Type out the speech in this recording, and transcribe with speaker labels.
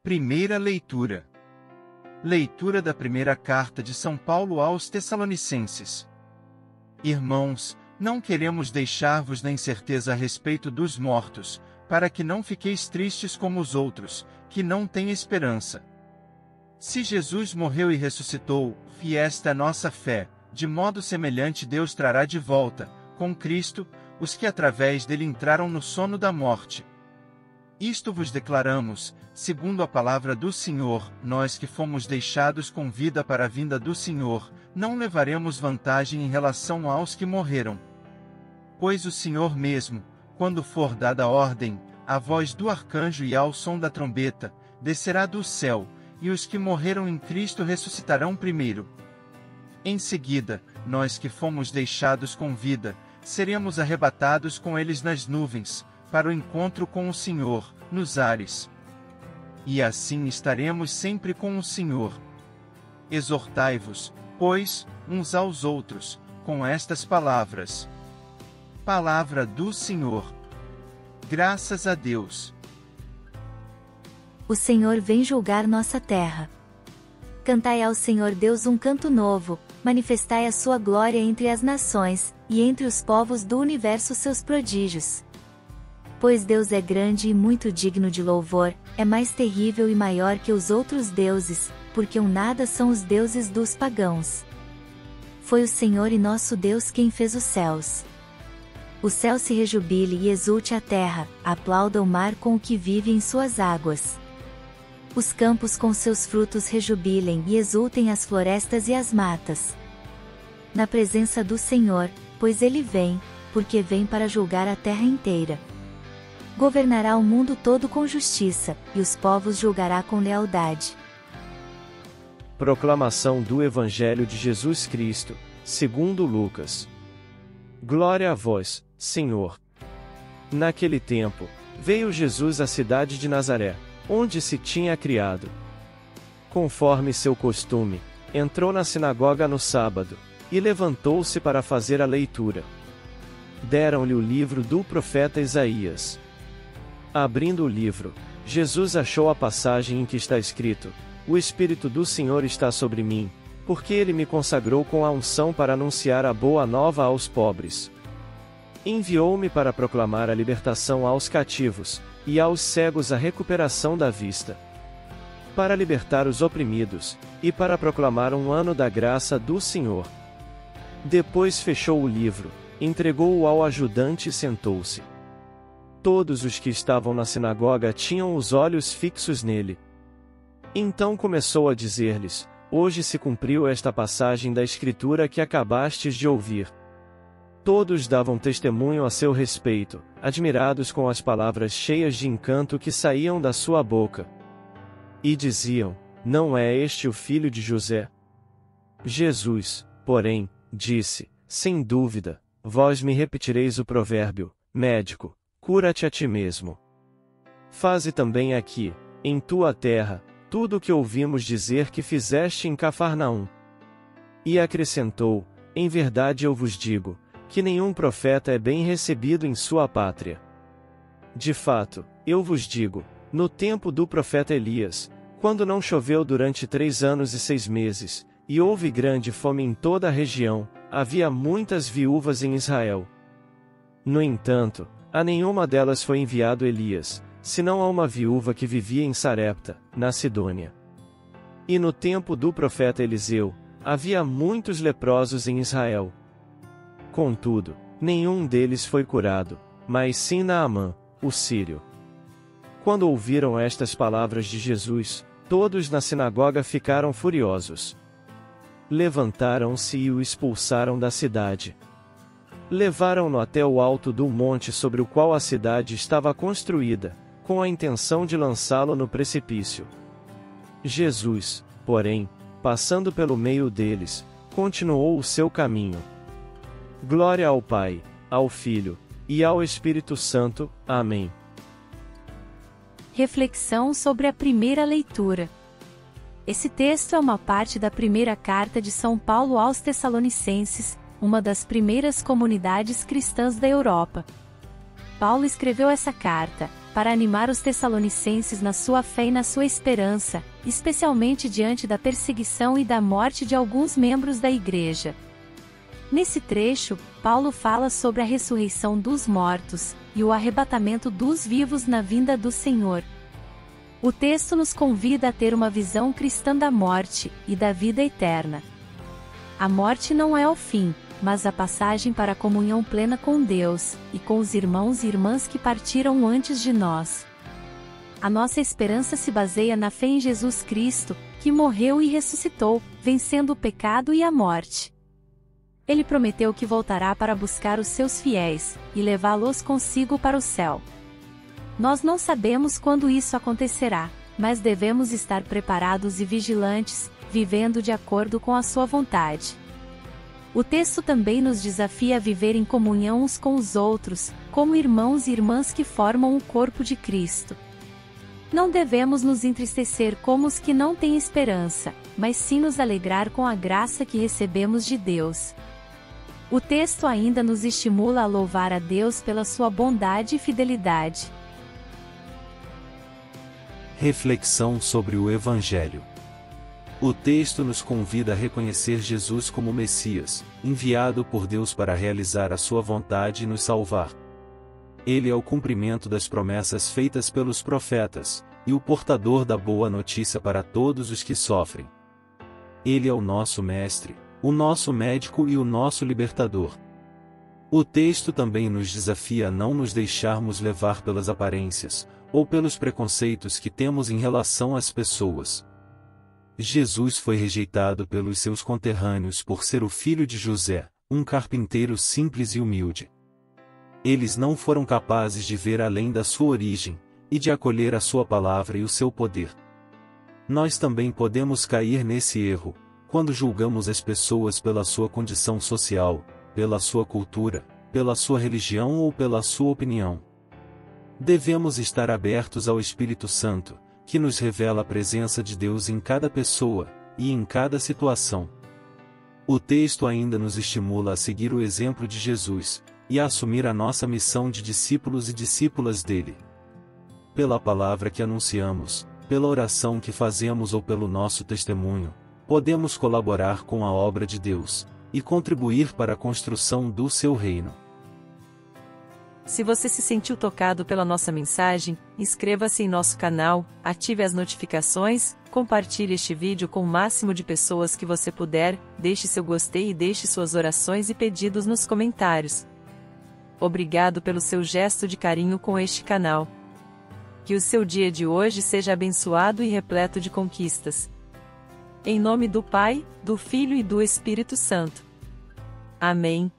Speaker 1: Primeira leitura. Leitura da primeira carta de São Paulo aos Tessalonicenses. Irmãos, não queremos deixar-vos na incerteza a respeito dos mortos, para que não fiqueis tristes como os outros, que não têm esperança. Se Jesus morreu e ressuscitou, e esta é a nossa fé, de modo semelhante Deus trará de volta, com Cristo, os que através dele entraram no sono da morte. Isto vos declaramos, segundo a palavra do Senhor, nós que fomos deixados com vida para a vinda do Senhor, não levaremos vantagem em relação aos que morreram. Pois o Senhor mesmo, quando for dada a ordem, à voz do arcanjo e ao som da trombeta, descerá do céu, e os que morreram em Cristo ressuscitarão primeiro. Em seguida, nós que fomos deixados com vida, seremos arrebatados com eles nas nuvens, para o encontro com o Senhor, nos ares. E assim estaremos sempre com o Senhor. Exortai-vos, pois, uns aos outros, com estas palavras. Palavra do Senhor. Graças a Deus.
Speaker 2: O Senhor vem julgar nossa terra. Cantai ao Senhor Deus um canto novo, manifestai a sua glória entre as nações, e entre os povos do universo seus prodígios. Pois Deus é grande e muito digno de louvor, é mais terrível e maior que os outros deuses, porque um nada são os deuses dos pagãos. Foi o Senhor e nosso Deus quem fez os céus. O céu se rejubile e exulte a terra, aplauda o mar com o que vive em suas águas. Os campos com seus frutos rejubilem e exultem as florestas e as matas. Na presença do Senhor, pois ele vem, porque vem para julgar a terra inteira. Governará o mundo todo com justiça, e os povos julgará com lealdade.
Speaker 3: Proclamação do Evangelho de Jesus Cristo, segundo Lucas. Glória a vós, Senhor. Naquele tempo, veio Jesus à cidade de Nazaré, onde se tinha criado. Conforme seu costume, entrou na sinagoga no sábado, e levantou-se para fazer a leitura. Deram-lhe o livro do profeta Isaías. Abrindo o livro, Jesus achou a passagem em que está escrito: O Espírito do Senhor está sobre mim, porque ele me consagrou com a unção para anunciar a boa nova aos pobres. Enviou-me para proclamar a libertação aos cativos, e aos cegos a recuperação da vista, para libertar os oprimidos, e para proclamar um ano da graça do Senhor. Depois fechou o livro, entregou-o ao ajudante e sentou-se. Todos os que estavam na sinagoga tinham os olhos fixos nele. Então começou a dizer-lhes: Hoje se cumpriu esta passagem da Escritura que acabastes de ouvir. Todos davam testemunho a seu respeito, admirados com as palavras cheias de encanto que saíam da sua boca. E diziam: Não é este o filho de José? Jesus, porém, disse: Sem dúvida, vós me repetireis o provérbio: Médico, cura-te a ti mesmo. Faze também aqui, em tua terra, tudo o que ouvimos dizer que fizeste em Cafarnaum. E acrescentou: Em verdade eu vos digo, que nenhum profeta é bem recebido em sua pátria. De fato, eu vos digo, no tempo do profeta Elias, quando não choveu durante 3 anos e 6 meses, e houve grande fome em toda a região, havia muitas viúvas em Israel. No entanto, a nenhuma delas foi enviado Elias, senão a uma viúva que vivia em Sarepta, na Sidônia. E no tempo do profeta Eliseu, havia muitos leprosos em Israel. Contudo, nenhum deles foi curado, mas sim Naamã, o sírio. Quando ouviram estas palavras de Jesus, todos na sinagoga ficaram furiosos. Levantaram-se e o expulsaram da cidade. Levaram-no até o alto do monte sobre o qual a cidade estava construída, com a intenção de lançá-lo no precipício. Jesus, porém, passando pelo meio deles, continuou o seu caminho. Glória ao Pai, ao Filho, e ao Espírito Santo. Amém.
Speaker 2: Reflexão sobre a primeira leitura. Esse texto é uma parte da primeira carta de São Paulo aos Tessalonicenses, uma das primeiras comunidades cristãs da Europa. Paulo escreveu essa carta, para animar os tessalonicenses na sua fé e na sua esperança, especialmente diante da perseguição e da morte de alguns membros da igreja. Nesse trecho, Paulo fala sobre a ressurreição dos mortos e o arrebatamento dos vivos na vinda do Senhor. O texto nos convida a ter uma visão cristã da morte e da vida eterna. A morte não é o fim, mas a passagem para a comunhão plena com Deus e com os irmãos e irmãs que partiram antes de nós. A nossa esperança se baseia na fé em Jesus Cristo, que morreu e ressuscitou, vencendo o pecado e a morte. Ele prometeu que voltará para buscar os seus fiéis e levá-los consigo para o céu. Nós não sabemos quando isso acontecerá, mas devemos estar preparados e vigilantes, vivendo de acordo com a sua vontade. O texto também nos desafia a viver em comunhão uns com os outros, como irmãos e irmãs que formam o corpo de Cristo. Não devemos nos entristecer como os que não têm esperança, mas sim nos alegrar com a graça que recebemos de Deus. O texto ainda nos estimula a louvar a Deus pela sua bondade e fidelidade.
Speaker 3: Reflexão sobre o Evangelho. O texto nos convida a reconhecer Jesus como Messias, enviado por Deus para realizar a sua vontade e nos salvar. Ele é o cumprimento das promessas feitas pelos profetas, e o portador da boa notícia para todos os que sofrem. Ele é o nosso Mestre, o nosso médico e o nosso libertador. O texto também nos desafia a não nos deixarmos levar pelas aparências, ou pelos preconceitos que temos em relação às pessoas. Jesus foi rejeitado pelos seus conterrâneos por ser o filho de José, um carpinteiro simples e humilde. Eles não foram capazes de ver além da sua origem, e de acolher a sua palavra e o seu poder. Nós também podemos cair nesse erro, quando julgamos as pessoas pela sua condição social, pela sua cultura, pela sua religião ou pela sua opinião. Devemos estar abertos ao Espírito Santo, que nos revela a presença de Deus em cada pessoa, e em cada situação. O texto ainda nos estimula a seguir o exemplo de Jesus, e a assumir a nossa missão de discípulos e discípulas dele. Pela palavra que anunciamos, pela oração que fazemos ou pelo nosso testemunho, podemos colaborar com a obra de Deus, e contribuir para a construção do seu reino.
Speaker 4: Se você se sentiu tocado pela nossa mensagem, inscreva-se em nosso canal, ative as notificações, compartilhe este vídeo com o máximo de pessoas que você puder, deixe seu gostei e deixe suas orações e pedidos nos comentários. Obrigado pelo seu gesto de carinho com este canal. Que o seu dia de hoje seja abençoado e repleto de conquistas. Em nome do Pai, do Filho e do Espírito Santo. Amém.